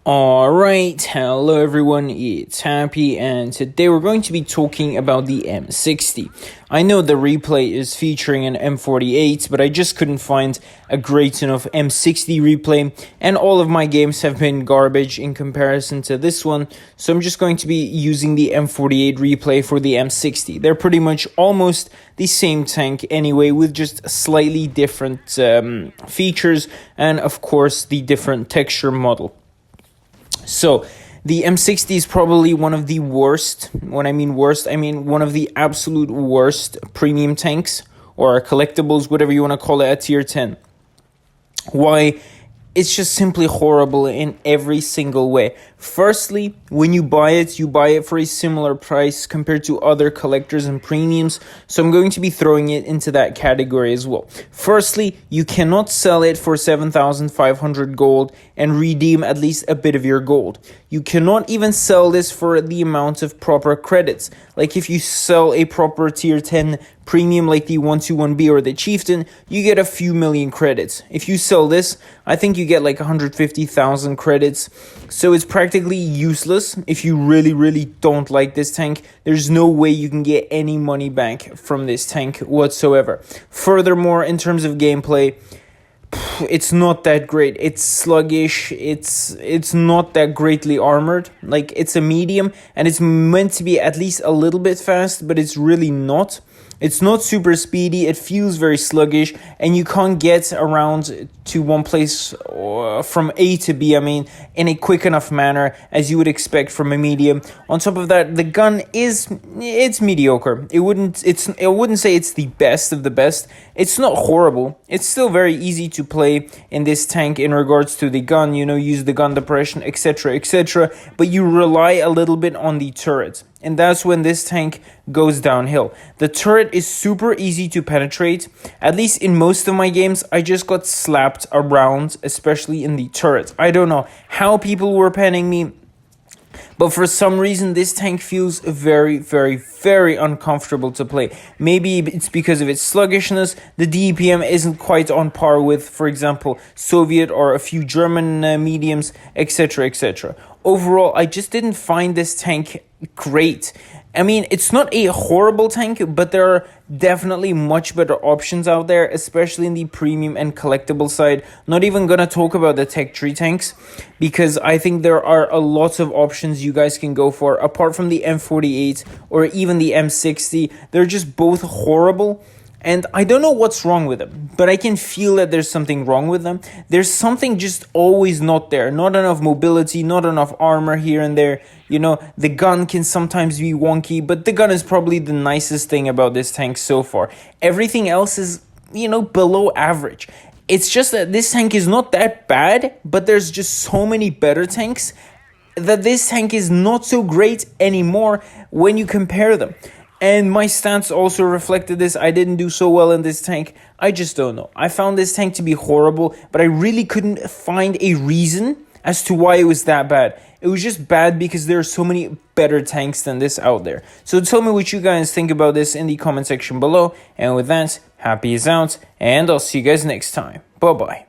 Alright, hello everyone, it's Happy, and today we're going to be talking about the M60. I know the replay is featuring an M48, but I just couldn't find a great enough M60 replay, and all of my games have been garbage in comparison to this one, so I'm just going to be using the M48 replay for the M60. They're pretty much almost the same tank anyway, with just slightly different features, and of course the different texture model. So, the M60 is probably one of the worst. When I mean worst, I mean one of the absolute worst premium tanks, or collectibles, whatever you want to call it, at tier 10. Why? It's just simply horrible in every single way. Firstly, when you buy it for a similar price compared to other collectors and premiums, so I'm going to be throwing it into that category as well. Firstly, you cannot sell it for 7,500 gold and redeem at least a bit of your gold. You cannot even sell this for the amount of proper credits. Like if you sell a proper tier 10 premium like the 121B or the Chieftain, you get a few million credits. If you sell this, I think you get like 150,000 credits. So it's practically useless if you really don't like this tank. There's no way you can get any money back from this tank whatsoever. Furthermore, in terms of gameplay, it's not that great. It's sluggish. It's not that greatly armored. Like, it's a medium and it's meant to be at least a little bit fast, but it's really not. It's not super speedy, it feels very sluggish, and you can't get around to one place from A to B, in a quick enough manner as you would expect from a medium. On top of that, the gun it's mediocre. I wouldn't say it's the best of the best. It's not horrible. It's still very easy to play in this tank in regards to the gun, use the gun depression, etc., but you rely a little bit on the turret. And that's when this tank goes downhill. The turret is super easy to penetrate. At least in most of my games, I just got slapped around, especially in the turret. I don't know how people were panning me, but for some reason, this tank feels very uncomfortable to play. Maybe it's because of its sluggishness. The DPM isn't quite on par with, for example, Soviet or a few German mediums, etc. Overall, I just didn't find this tank great. It's not a horrible tank, but there are definitely much better options out there, especially in the premium and collectible side. Not even gonna talk about the tech tree tanks, because I think there are a lot of options you guys can go for, apart from the M48 or even the M60. They're just both horrible. And I don't know what's wrong with them, but I can feel that there's something wrong with them. There's something just always not there. Not enough mobility, not enough armor here and there. The gun can sometimes be wonky, but the gun is probably the nicest thing about this tank so far. Everything else is, below average. It's just that this tank is not that bad, but there's just so many better tanks that this tank is not so great anymore when you compare them. And my stats also reflected this. I didn't do so well in this tank. I just don't know. I found this tank to be horrible, but I really couldn't find a reason as to why it was that bad. It was just bad because there are so many better tanks than this out there. So tell me what you guys think about this in the comment section below. And with that, Happy is out, and I'll see you guys next time. Bye-bye.